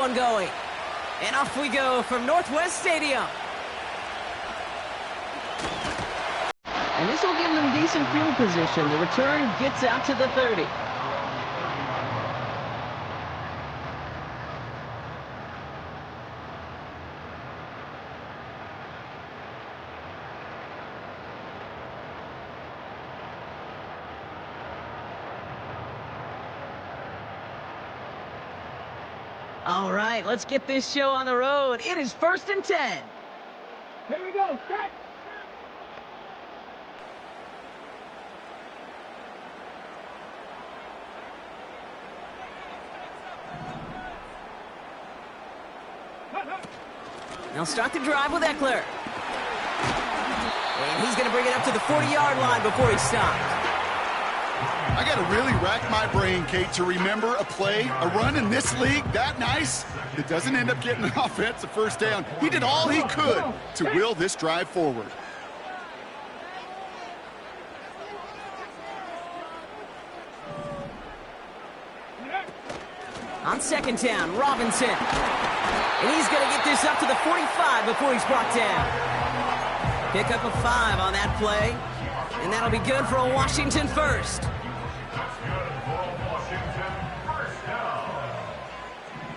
One going. And off we go from Northwest Stadium. And this will give them decent field position. The return gets out to the 30. All right, let's get this show on the road. It is 1st and 10. Here we go. Start. Now start the drive with Eckler. And he's going to bring it up to the 40-yard line before he stops. I got to really rack my brain, Kate, to remember a play, a run in this league that nice. It doesn't end up getting an offensive first down. He did all he could to will this drive forward. On 2nd down, Robinson. And he's going to get this up to the 45 before he's brought down. Pick up a 5 on that play. And that'll be good for a Washington first.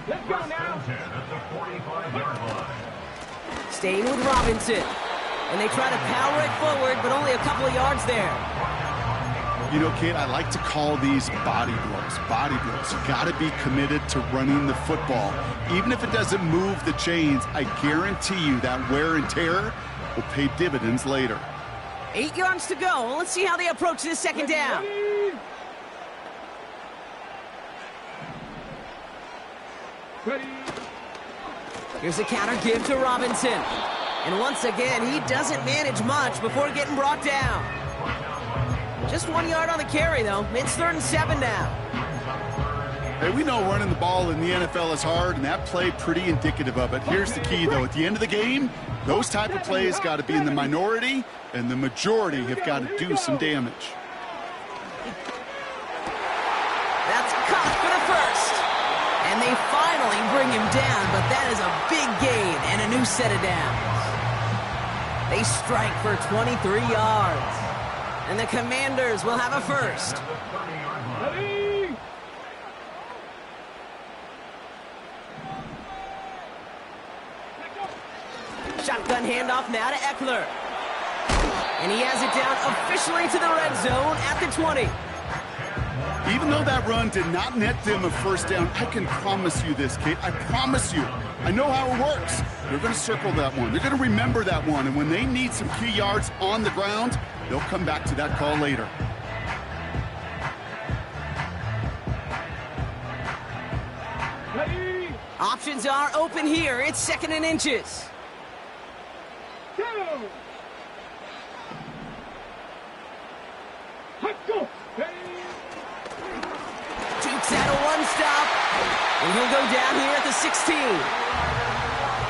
Let's go now. Staying with Robinson. And they try to power it forward, but only a couple of yards there. You know, Kate, I like to call these body blows. Body blows. You got to be committed to running the football. Even if it doesn't move the chains, I guarantee you that wear and tear will pay dividends later. 8 yards to go. Let's see how they approach this 2nd down. Ready. Here's a counter give to Robinson. And once again, he doesn't manage much before getting brought down. Just 1 yard on the carry, though. It's 3rd and 7 now. Hey, we know running the ball in the NFL is hard, and that play pretty indicative of it. Here's the key, though. At the end of the game, those type of plays got to be in the minority, and the majority have got to do some damage. That's caught for the first. And they finally bring him down, but that is a big gain and a new set of downs. They strike for 23 yards. And the Commanders will have a first. Ready. Shotgun handoff now to Eckler. And he has it down officially to the red zone at the 20. Even though that run did not net them a first down, I can promise you this, Kate. I promise you. I know how it works. They're going to circle that one. They're going to remember that one. And when they need some key yards on the ground, they'll come back to that call later. Ready. Options are open here. It's 2nd and inches. Go. Let's go. Ready. Jukes out a one-stop. And he'll go down here at the 16.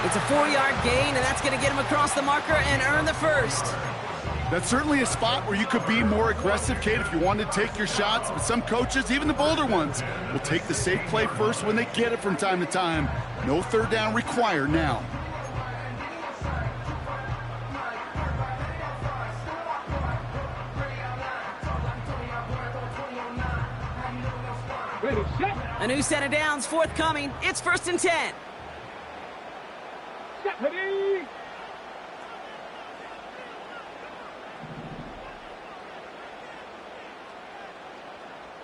It's a 4-yard gain, and that's going to get him across the marker and earn the first. That's certainly a spot where you could be more aggressive, Kate, if you wanted to take your shots. But some coaches, even the bolder ones, will take the safe play first when they get it from time to time. No 3rd down required now. Ready. Set. A new set of downs forthcoming. It's 1st and 10. Set. Ready.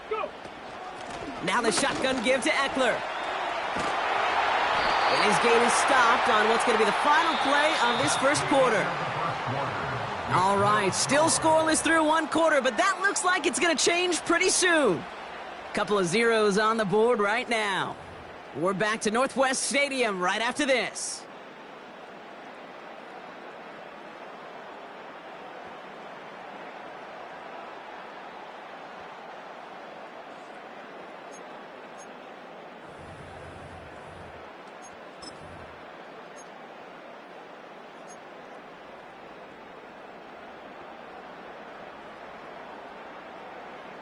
Go. Now the shotgun give to Eckler. And his gain is stopped on what's going to be the final play of this first quarter. All right, still scoreless through 1 quarter, but that looks like it's going to change pretty soon. Couple of zeros on the board right now. We're back to Northwest Stadium right after this.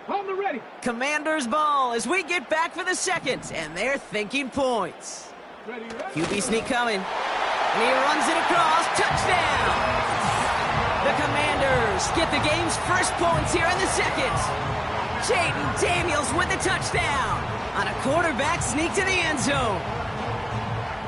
On the ready. Commanders ball as we get back for the 2nd, and they're thinking points. Ready, ready. QB sneak coming. And he runs it across. Touchdown! The Commanders get the game's first points here in the second. Jaden Daniels with the touchdown on a quarterback sneak to the end zone.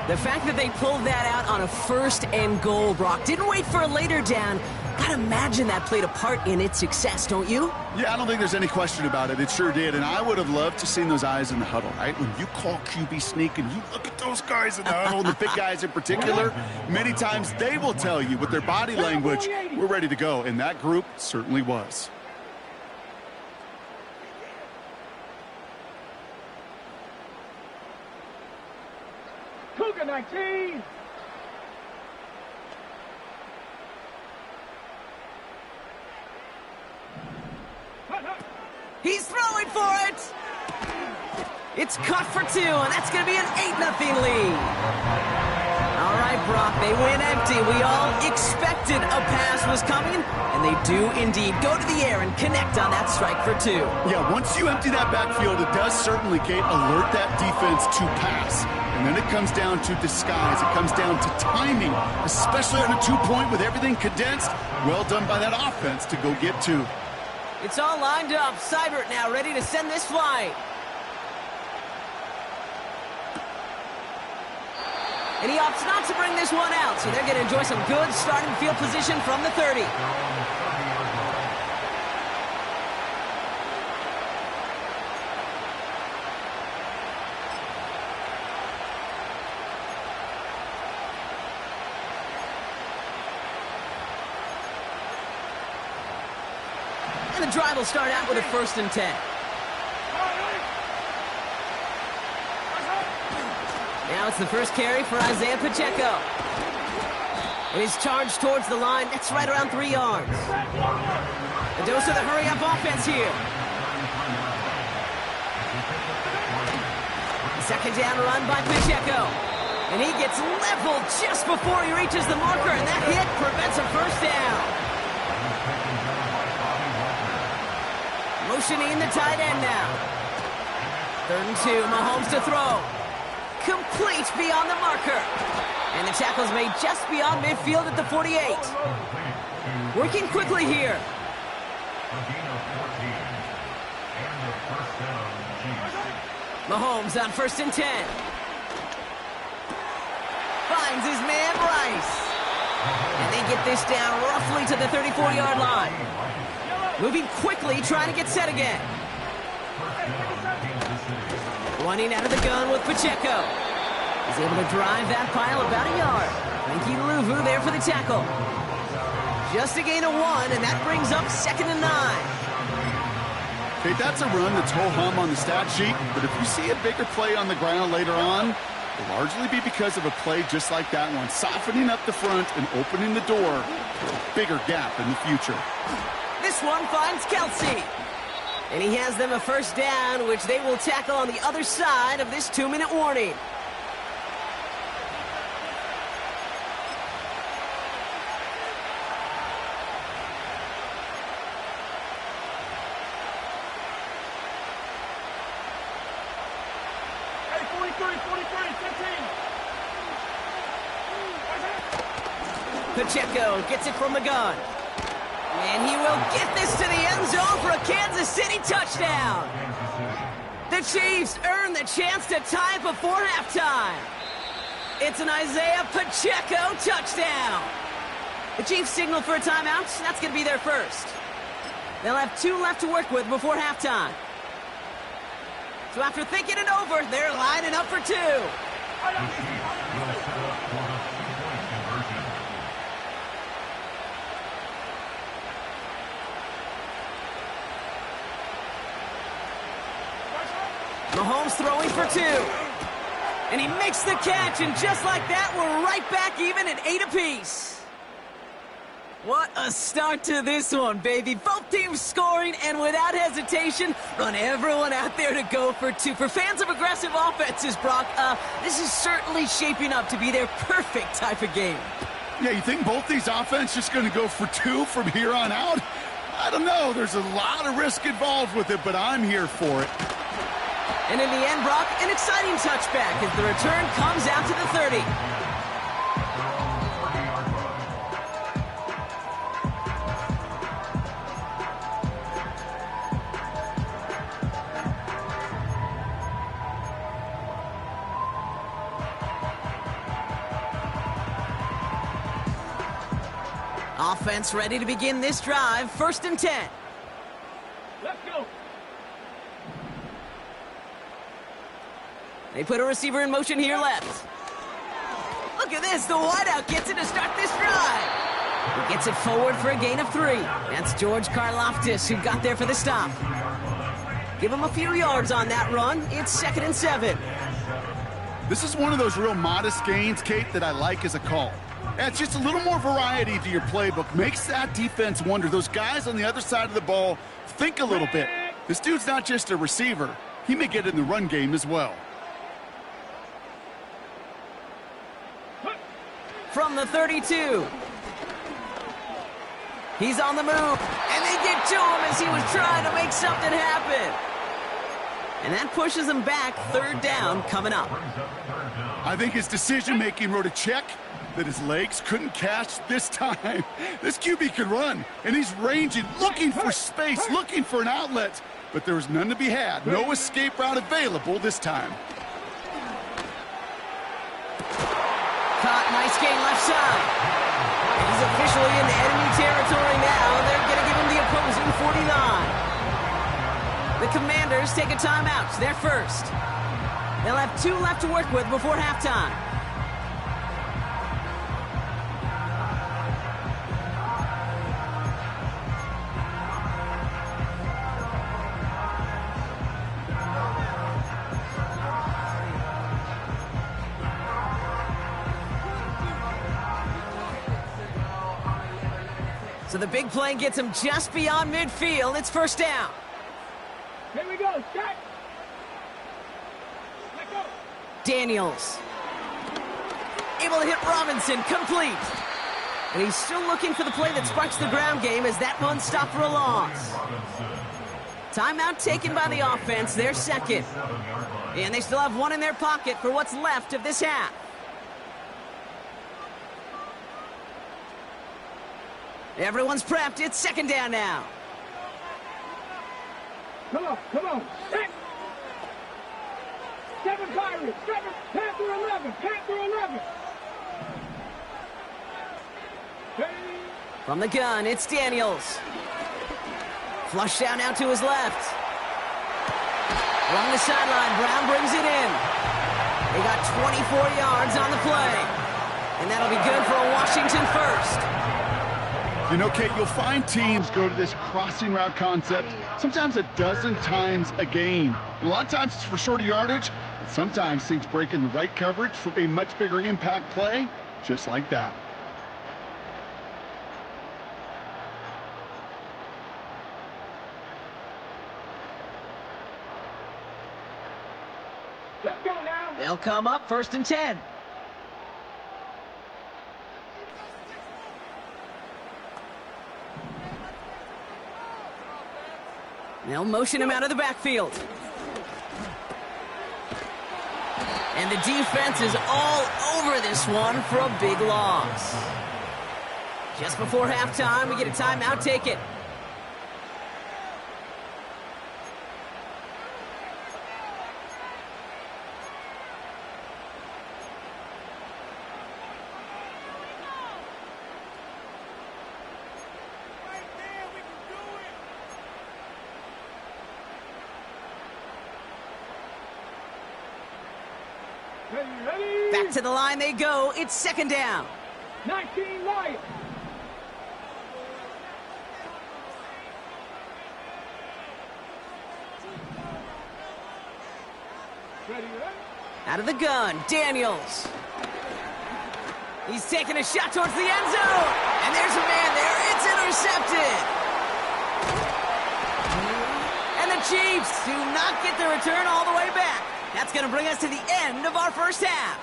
The fact that they pulled that out on a 1st and goal, Brock, didn't wait for a later down. Gotta imagine that played a part in its success, don't you? Yeah, I don't think there's any question about it. It sure did, and I would have loved to seen those eyes in the huddle, right? When you call QB sneak and you look at those guys in the huddle, and the big guys in particular, many times they will tell you with their body language, we're ready to go, and that group certainly was. Cougar 19. He's throwing for it. It's caught for 2, and that's going to be an 8-0 lead. All right, Brock, they win empty. We all expected a pass was coming, and they do indeed go to the air and connect on that strike for 2. Yeah, once you empty that backfield, it does certainly, Kate, alert that defense to pass. And then it comes down to disguise. It comes down to timing, especially on a 2-point with everything condensed. Well done by that offense to go get 2. It's all lined up. Seibert now ready to send this flight. And he opts not to bring this one out, so they're going to enjoy some good starting field position from the 30. And the drive will start out with a 1st and 10. Now it's the first carry for Isaiah Pacheco. And he's charged towards the line. That's right around 3 yards. A dose of the hurry-up offense here. Second down run by Pacheco. And he gets leveled just before he reaches the marker, and that hit prevents a 1st down. Motioning the tight end now. 3rd and 2, Mahomes to throw. Complete beyond the marker. And the tackle's made just beyond midfield at the 48. Working quickly here. Mahomes on 1st and 10. Finds his man Rice. And they get this down roughly to the 34-yard line. Moving quickly, trying to get set again. Running out of the gun with Pacheco. He's able to drive that pile about a yard. Frankie Luvu there for the tackle. Just a gain of 1, and that brings up 2nd and 9. Okay, that's a run that's ho-hum on the stat sheet, but if you see a bigger play on the ground later on, it'll largely be because of a play just like that one, softening up the front and opening the door for a bigger gap in the future. This one finds Kelsey. And he has them a 1st down, which they will tackle on the other side of this 2-minute warning. Hey, 43, 15. Pacheco gets it from the gun. And he will get this to the end zone for a Kansas City touchdown. The Chiefs earn the chance to tie it before halftime. It's an Isaiah Pacheco touchdown. The Chiefs signal for a timeout. That's going to be their first. They'll have 2 left to work with before halftime. So after thinking it over, they're lining up for 2. Mahomes throwing for 2. And he makes the catch, and just like that, we're right back even at 8 apiece. What a start to this one, baby. Both teams scoring, and without hesitation, run everyone out there to go for 2. For fans of aggressive offenses, Brock, this is certainly shaping up to be their perfect type of game. Yeah, you think both these offenses just going to go for 2 from here on out? I don't know. There's a lot of risk involved with it, but I'm here for it. And in the end, Brock, an exciting touchback as the return comes out to the 30. Offense ready to begin this drive. 1st and 10. Let's go. They put a receiver in motion here left. Look at this. The wideout gets it to start this drive. He gets it forward for a gain of 3. That's George Karlaftis who got there for the stop. Give him a few yards on that run. It's 2nd and 7. This is one of those real modest gains, Kate, that I like as a call. It's just a little more variety to your playbook. Makes that defense wonder. Those guys on the other side of the ball think a little bit. This dude's not just a receiver. He may get in the run game as well. From the 32. He's on the move. And they get to him as he was trying to make something happen. And that pushes him back. 3rd down coming up. I think his decision-making wrote a check that his legs couldn't catch this time. This QB could run, and he's ranging, looking for space, looking for an outlet. But there was none to be had. No escape route available this time. Caught, nice gain left side. He's officially in enemy territory now. They're going to give him the opposing 49. The Commanders take a timeout. They're first. They'll have 2 left to work with before halftime. So the big play gets him just beyond midfield. It's 1st down. Here we go. Check. Let go. Daniels. Able to hit Robinson. Complete. And he's still looking for the play that sparks the ground game as that one stopped for a loss. Timeout taken by the offense. They're 2nd. And they still have 1 in their pocket for what's left of this half. Everyone's prepped. It's 2nd down now. Come on, come on. Check. 7 Pirates. 7. Panther 11. Panther 11. Hey. From the gun, it's Daniels. Flush down out to his left. Along the sideline, Brown brings it in. They got 24 yards on the play. And that'll be good for a Washington first. You know, Kate, you'll find teams go to this crossing route concept sometimes a dozen times a game. And a lot of times it's for shorter yardage, but sometimes things break in the right coverage for a much bigger impact play, just like that. Let's go now. They'll come up 1st and 10. They'll motion him out of the backfield. And the defense is all over this one for a big loss. Just before halftime, we get a timeout. Take it. Ready. Back to the line they go. It's 2nd down. 19 Lions. Ready. Out of the gun, Daniels. He's taking a shot towards the end zone. And there's a man there. It's intercepted. And the Chiefs do not get the return all the way back. That's going to bring us to the end of our first half.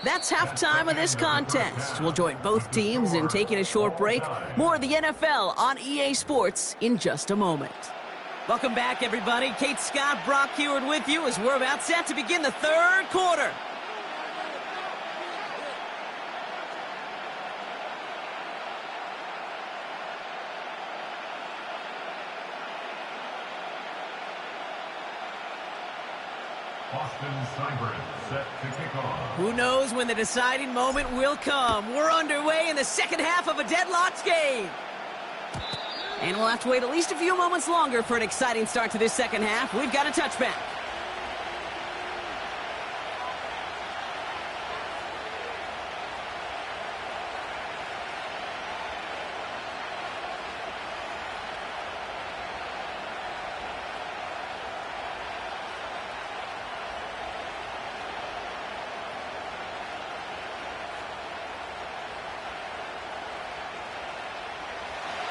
That's halftime of this contest. We'll join both teams in taking a short break. More of the NFL on EA Sports in just a moment. Welcome back, everybody. Kate Scott, Brock Heward with you as we're about set to begin the third quarter. Set to kick off. Who knows when the deciding moment will come? We're underway in the second half of a deadlocked game. And we'll have to wait at least a few moments longer for an exciting start to this second half. We've got a touchback.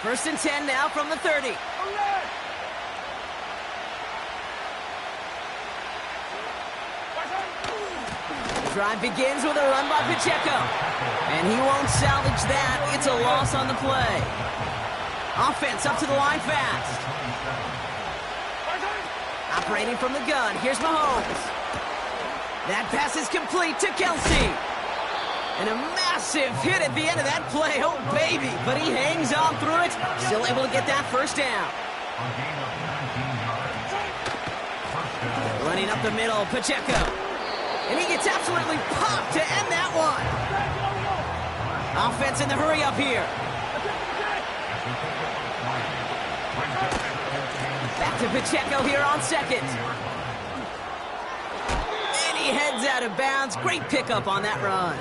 First and 10 now from the 30. The drive begins with a run by Pacheco. And he won't salvage that. It's a loss on the play. Offense up to the line fast. Operating from the gun. Here's Mahomes. That pass is complete to Kelsey. And a massive hit at the end of that play. Oh, baby. But he hangs on through it. Still able to get that first down. Running up the middle, Pacheco. And he gets absolutely popped to end that one. Offense in the hurry up here. Back to Pacheco here on second. And he heads out of bounds. Great pickup on that run.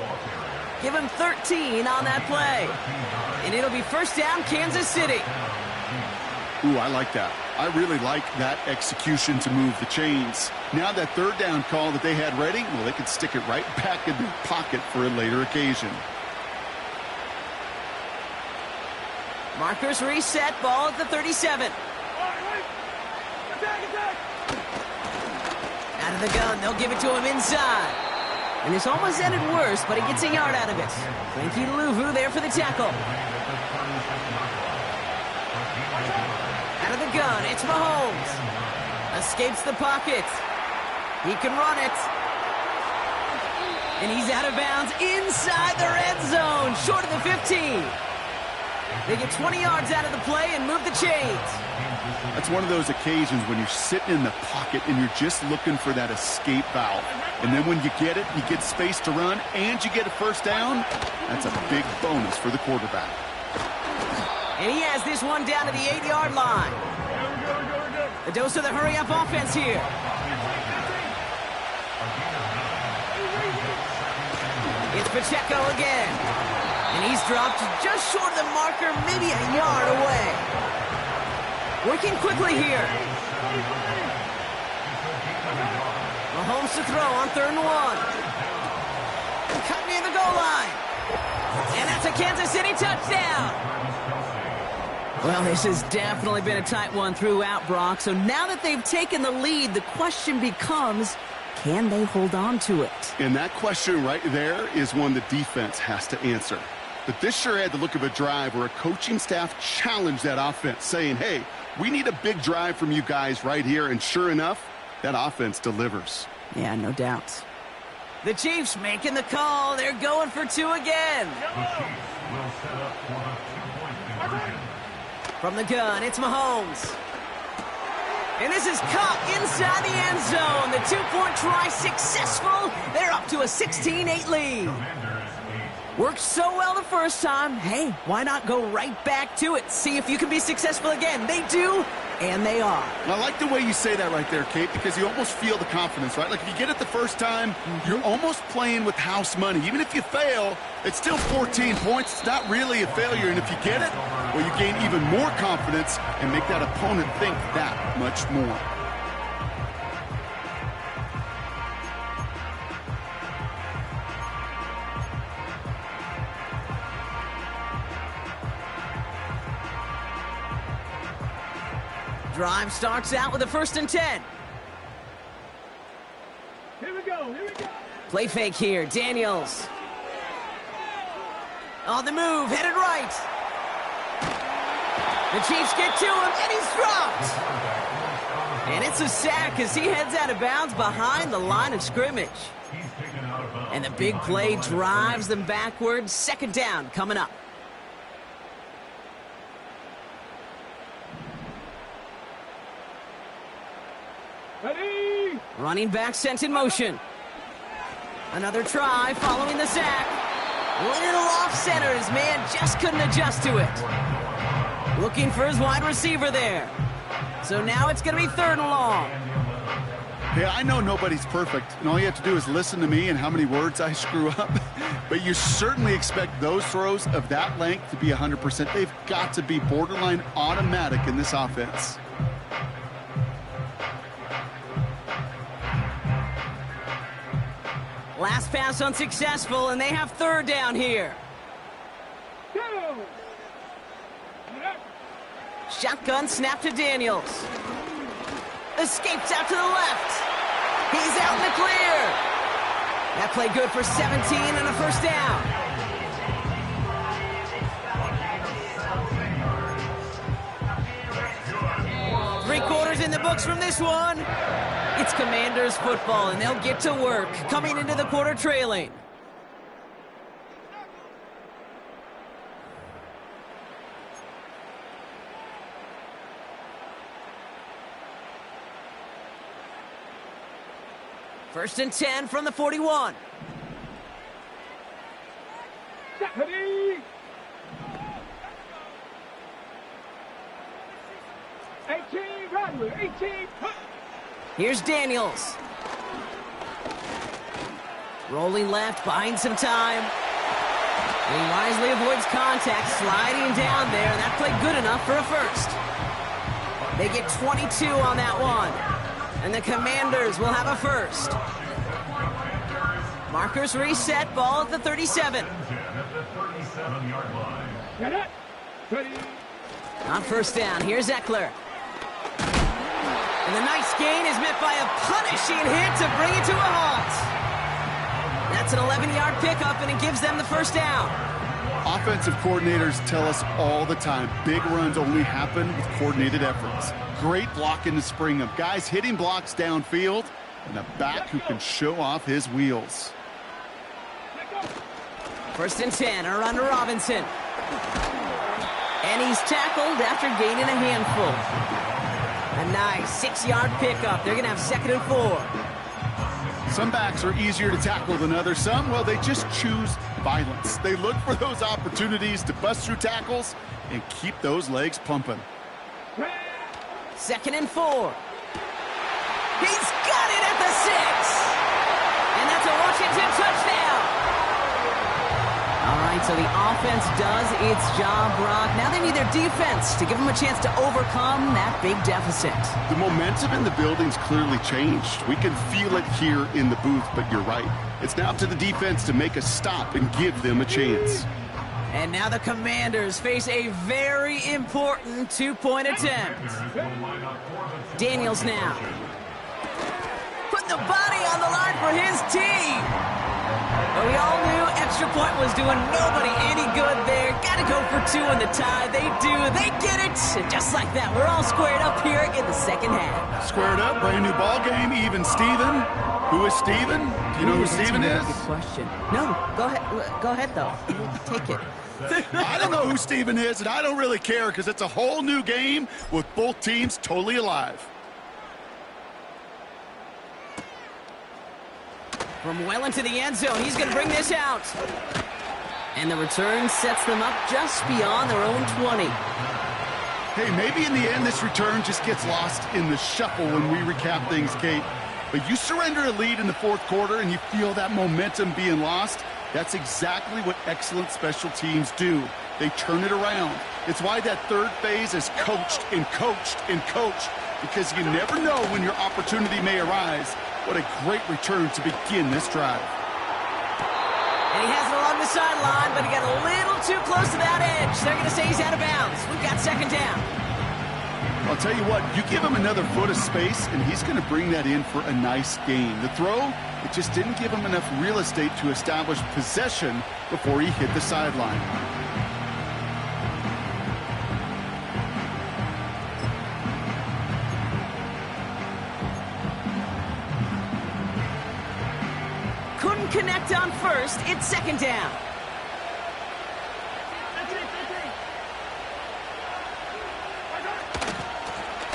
Give him 13 on that play. And it'll be first down, Kansas City. Ooh, I like that. I really like that execution to move the chains. Now that third down call that they had ready, well, they could stick it right back in their pocket for a later occasion. Markers reset, ball at the 37. Out of the gun, they'll give it to him inside. And this almost ended worse, but he gets a yard out of it. Frankie Louvu there for the tackle. Out of the gun, it's Mahomes. Escapes the pocket. He can run it. And he's out of bounds inside the red zone, short of the 15. They get 20 yards out of the play and move the chains. That's one of those occasions when you're sitting in the pocket and you're just looking for that escape valve. And then when you get it, you get space to run, and you get a first down. That's a big bonus for the quarterback. And he has this one down to the 8-yard line. The dose of the hurry-up offense here. It's Pacheco again. And he's dropped just short of the marker, maybe a yard away. Working quickly here. Mahomes to throw on 3rd and 1. Cut near the goal line. And that's a Kansas City touchdown. Well, this has definitely been a tight one throughout, Brock. So now that they've taken the lead, the question becomes, can they hold on to it? And that question right there is one the defense has to answer. But this sure had the look of a drive where a coaching staff challenged that offense, saying, hey, we need a big drive from you guys right here. And sure enough, that offense delivers. Yeah, no doubt. The Chiefs making the call. They're going for 2 again. The Chiefs will set up for the 2-point conversion. From the gun, it's Mahomes. And this is caught inside the end zone. The 2-point try successful. They're up to a 16-8 lead. Worked so well the first time. Hey, why not go right back to it? See if you can be successful again. They do, and they are. I like the way you say that right there, Kate, because you almost feel the confidence, right? Like if you get it the first time, you're almost playing with house money. Even if you fail, it's still 14 points. It's not really a failure. And if you get it, well, you gain even more confidence and make that opponent think that much more. Drive starts out with a 1st and 10. Here we go. Play fake here, Daniels. On the move, headed right. The Chiefs get to him, and he's dropped. And it's a sack as he heads out of bounds behind the line of scrimmage. And the big play drives them backwards. Second down coming up. Ready? Running back sent in motion. Another try following the sack. Little off center. His man just couldn't adjust to it. Looking for his wide receiver there. So now it's going to be 3rd and long. Hey, I know nobody's perfect, and all you have to do is listen to me and how many words I screw up. But you certainly expect those throws of that length to be 100%. They've got to be borderline automatic in this offense. Last pass unsuccessful, and they have 3rd down here. Go! Shotgun snap to Daniels. Escapes out to the left. He's out in the clear. That play good for 17 and a 1st down. Three quarters in the books from this one. It's Commanders football, and they'll get to work, coming into the quarter trailing. First and 10 from the 41. Ready? 18, Radler, 18. Here's Daniels. Rolling left, buying some time. He wisely avoids contact, sliding down there. That played good enough for a 1st. They get 22 on that one. And the Commanders will have a 1st. Markers reset, ball at the 37. Get it. Ready? On 1st down, here's Eckler. And the nice gain is met by a punishing hit to bring it to a halt. That's an 11-yard pickup, and it gives them the 1st down. Offensive coordinators tell us all the time, big runs only happen with coordinated efforts. Great blocking to spring them. Guys hitting blocks downfield, and a back who can show off his wheels. 1st and 10, a run to Robinson. And he's tackled after gaining a handful. A nice 6-yard pickup. They're going to have 2nd and 4. Some backs are easier to tackle than others. Some, well, they just choose violence. They look for those opportunities to bust through tackles and keep those legs pumping. 2nd and 4. He's got it at the 6. And that's a Washington touchdown. All right, so the offense does its job, Brock. Now they need their defense to give them a chance to overcome that big deficit. The momentum in the building's clearly changed. We can feel it here in the booth, but you're right. It's now up to the defense to make a stop and give them a chance. And now the Commanders face a very important 2-point attempt. Daniels now. Put the body on the line for his team. But we all knew extra point was doing nobody any good there. Got to go for 2 in the tie. They do. They get it. And just like that, we're all squared up here in the 2nd half. Squared up, brand new ball game, even Steven. Who is Steven? Do you know who Steven is? Good question. No, go ahead. Go ahead, though. Take it. I don't know who Steven is, and I don't really care because it's a whole new game with both teams totally alive. From well into the end zone, he's going to bring this out. And the return sets them up just beyond their own 20. Hey, maybe in the end this return just gets lost in the shuffle when we recap things, Kate. But you surrender a lead in the 4th quarter and you feel that momentum being lost. That's exactly what excellent special teams do. They turn it around. It's why that 3rd phase is coached and coached and coached, because you never know when your opportunity may arise. What a great return to begin this drive. And he has it along the sideline, but he got a little too close to that edge. They're going to say he's out of bounds. We've got 2nd down. I'll tell you what, you give him another foot of space, and he's going to bring that in for a nice gain. The throw, It just didn't give him enough real estate to establish possession before he hit the sideline. Couldn't connect on first. It's second down.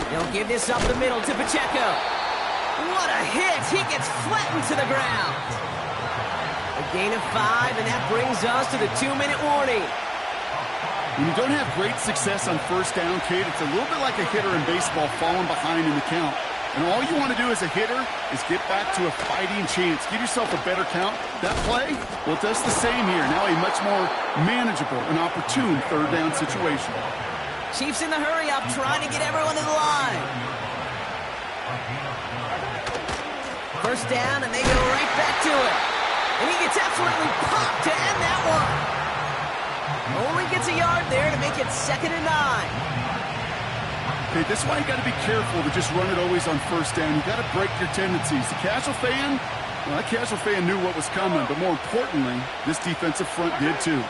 They'll give this up the middle to Pacheco. What a hit! He gets flattened to the ground. A gain of 5, and that brings us to the 2-minute warning. When you don't have great success on first down, Kate, it's a little bit like a hitter in baseball falling behind in the count. And all you want to do as a hitter is get back to a fighting chance. Give yourself a better count. That play, well, it does the same here. Now a much more manageable and opportune third down situation. Chiefs in the hurry-up, trying to get everyone to the line. First down, and they go right back to it. And he gets absolutely popped to end that one. Only gets a yard there to make it 2nd and 9. Okay, that's why you got to be careful to just run it always on first down. You got to break your tendencies. The casual fan, well, that casual fan knew what was coming, but more importantly, this defensive front did too.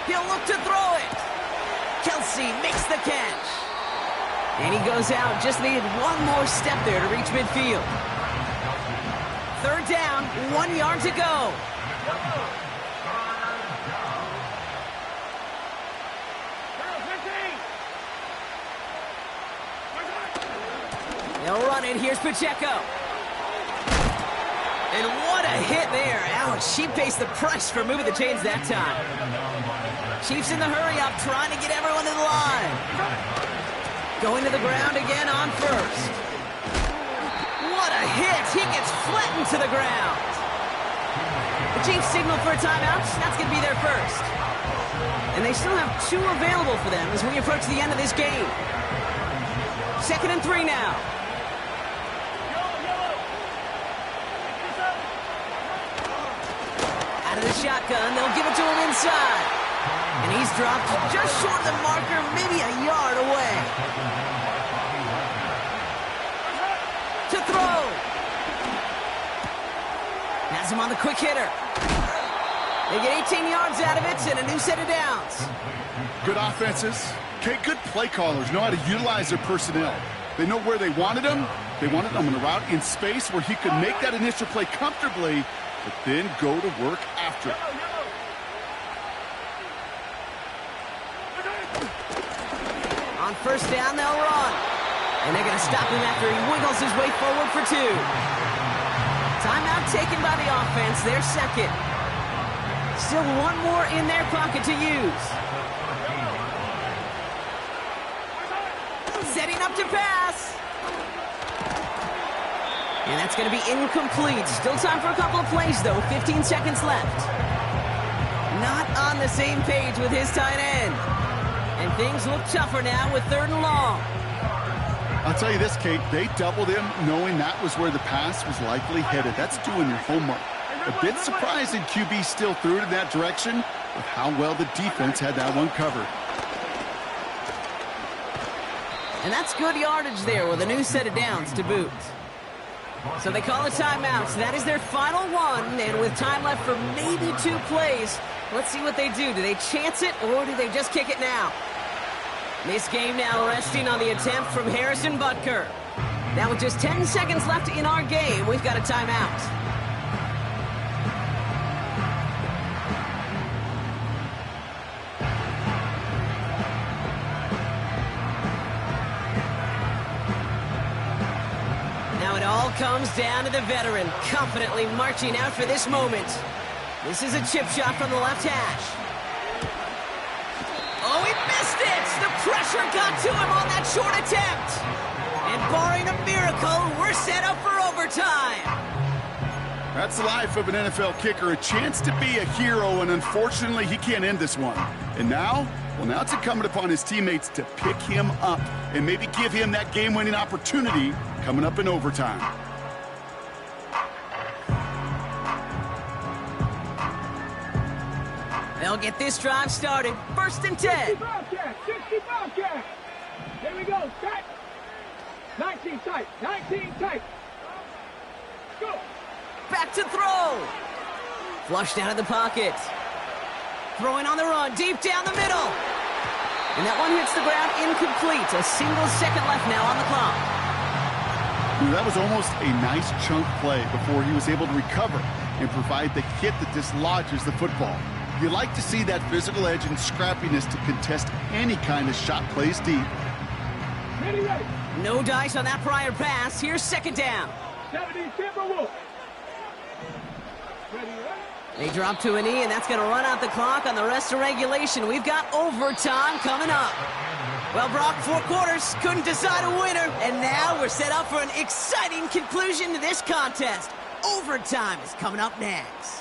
He'll look to throw it. Kelsey makes the catch. And he goes out. Just needed one more step there to reach midfield. Third down, 1 yard to go. They'll run it. Here's Pacheco. And what a hit there. Ouch, she pays the price for moving the chains that time. Chiefs in the hurry-up, trying to get everyone to the line. Going to the ground again on first. What a hit. He gets flattened to the ground. The Chiefs signal for a timeout. That's going to be their first. And they still have 2 available for them as we approach the end of this game. 2nd and 3 now. Out of the shotgun, they'll give it to him inside. And he's dropped just short of the marker, maybe a yard away. To throw. Has him on the quick hitter. They get 18 yards out of it and a new set of downs. Good offenses. Okay, good play callers know how to utilize their personnel. They know where they wanted him. They wanted him on a route in space where he could make that initial play comfortably, but then go to work after it. On first down, they'll run. And they're going to stop him after he wiggles his way forward for 2. Timeout taken by the offense, their second. Still one more in their pocket to use. Setting up to pass. And that's going to be incomplete. Still time for a couple of plays, though. 15 seconds left. Not on the same page with his tight end. And things look tougher now with 3rd and long. I'll tell you this, Kate, they doubled him knowing that was where the pass was likely headed. That's doing your homework. A bit surprising QB still threw it in that direction with how well the defense had that one covered. And that's good yardage there with a new set of downs to boot. So they call a timeout. So that is their final one. And with time left for maybe 2 plays, let's see what they do. Do they chance it or do they just kick it now? This game now resting on the attempt from Harrison Butker. Now with just 10 seconds left in our game, we've got a timeout. Now it all comes down to the veteran, confidently marching out for this moment. This is a chip shot from the left hash. Oh, he missed it! The pressure got to him on that short attempt. And barring a miracle, we're set up for overtime. That's the life of an NFL kicker, a chance to be a hero, and unfortunately, he can't end this one. And now, well, now it's incumbent upon his teammates to pick him up and maybe give him that game-winning opportunity coming up in overtime. They'll get this drive started. 1st and 10. 60 Bobcats. Here we go. Set. 19 tight. 19 tight. Go. Back to throw. Flushed out of the pocket. Throwing on the run, deep down the middle. And that one hits the ground incomplete. A single second left now on the clock. That was almost a nice chunk play before he was able to recover and provide the hit that dislodges the football. You like to see that physical edge and scrappiness to contest any kind of shot plays deep. Ready, ready. No dice on that prior pass. Here's second down. 70 Timberwolves. Ready, ready. They drop to a knee, and that's going to run out the clock on the rest of regulation. We've got overtime coming up. Well, Brock, 4 quarters, couldn't decide a winner, and now we're set up for an exciting conclusion to this contest. Overtime is coming up next.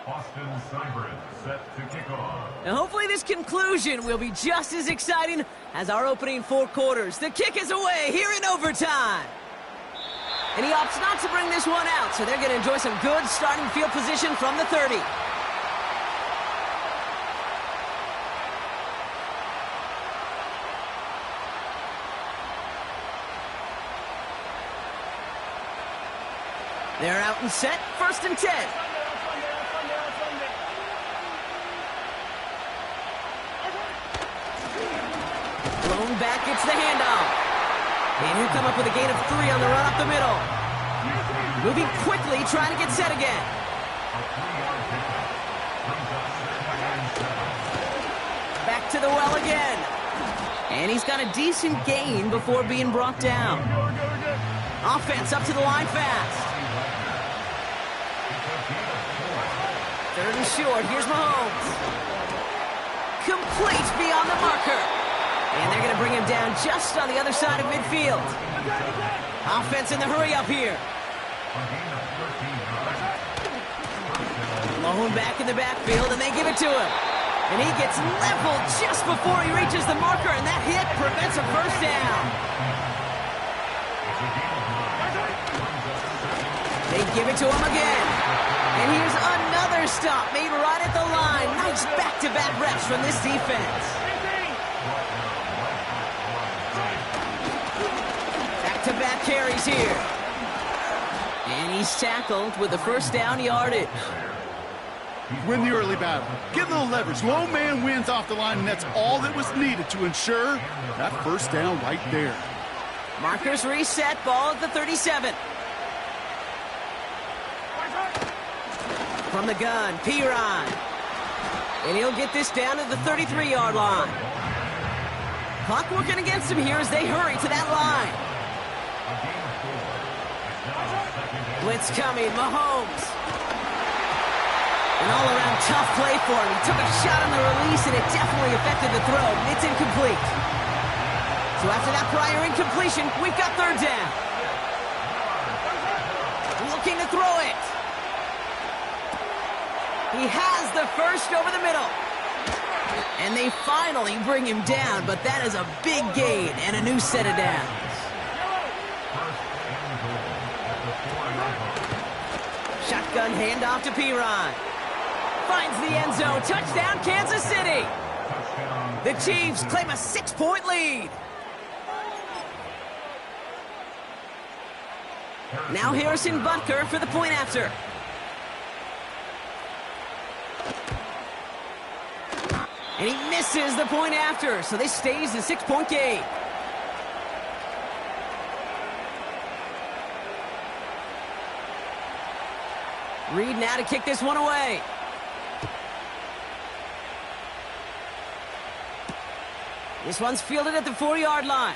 Austin Seibert set to kick off. Now, hopefully this conclusion will be just as exciting as our opening 4 quarters. The kick is away here in overtime. And he opts not to bring this one out, so they're going to enjoy some good starting field position from the 30. They're out and set, 1st and 10. Blown back, gets the handoff. And he'll come up with a gain of 3 on the run up the middle. Moving quickly, trying to get set again. Back to the well again. And he's got a decent gain before being brought down. Offense up to the line fast. 3rd and short, here's Mahomes. Complete beyond the marker. And they're going to bring him down just on the other side of midfield. Offense in the hurry up here. Mahone back in the backfield, and they give it to him. And he gets leveled just before he reaches the marker, and that hit prevents a 1st down. They give it to him again. And here's another stop made right at the line. Nice back-to-back reps from this defense. Back-to-back carries here. And he's tackled with the 1st down yardage. Win the early battle. Get a little leverage. Low man wins off the line, and that's all that was needed to ensure that 1st down right there. Markers reset, ball at the 37. From the gun, Piron. And he'll get this down to the 33-yard line. Clock working against him here as they hurry to that line. Blitz coming, Mahomes. An all-around tough play for him. He took a shot on the release, and it definitely affected the throw. It's incomplete. So after that prior incompletion, we've got 3rd down. Looking to throw it. He has the 1st over the middle. And they finally bring him down, but that is a big gain and a new set of downs. Shotgun handoff to Piron. Finds the end zone. Touchdown, Kansas City. The Chiefs claim a 6-point lead. Now Harrison Butker for the point after. And he misses the point after, so this stays a 6-point game. Reed now to kick this one away. This one's fielded at the 4-yard line.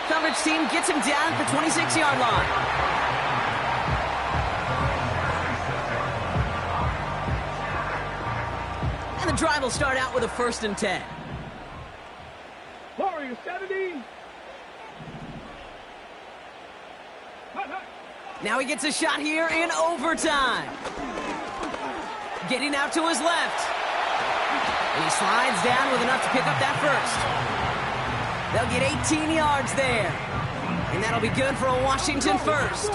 Coverage team gets him down at the 26-yard line. And the drive will start out with a 1st and 10. Warriors 70. Now he gets a shot here in overtime. Getting out to his left. And he slides down with enough to pick up that 1st. They'll get 18 yards there. And that'll be good for a Washington first.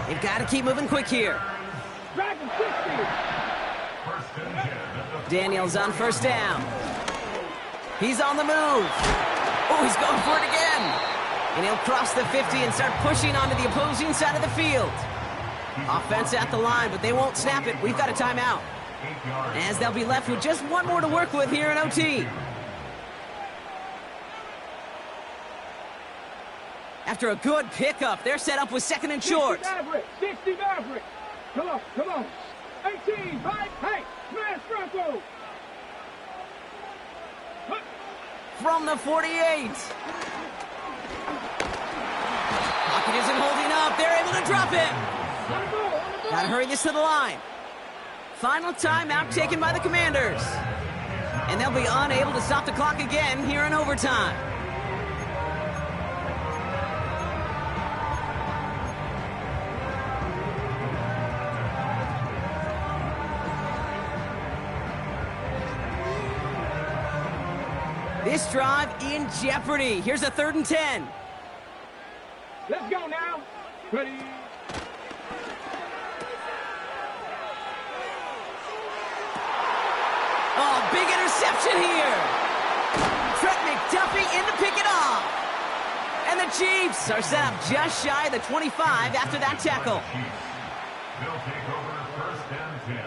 They've got to keep moving quick here. Daniels on first down. He's on the move. Oh, he's going for it again. And he'll cross the 50 and start pushing onto the opposing side of the field. Offense at the line, but they won't snap it. We've got a timeout. As they'll be left with just one more to work with here in OT. After a good pickup, they're set up with second and short. 60 Maverick. Come on, come on. 18, right, hey, smash Bronco. From the 48. Pocket isn't holding up. They're able to drop it. Got to hurry this to the line. Final timeout taken by the Commanders. And they'll be unable to stop the clock again here in overtime. This drive in jeopardy. Here's a 3rd and 10. Let's go now. Ready. Oh, big interception here. Trent McDuffie in to pick it off. And the Chiefs are set up just shy of the 25 after that tackle. They'll take over 1st and 10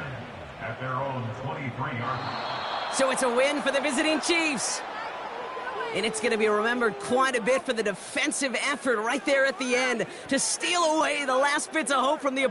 at their own 23-yard. So it's a win for the visiting Chiefs. And it's going to be remembered quite a bit for the defensive effort right there at the end to steal away the last bits of hope from the opponent.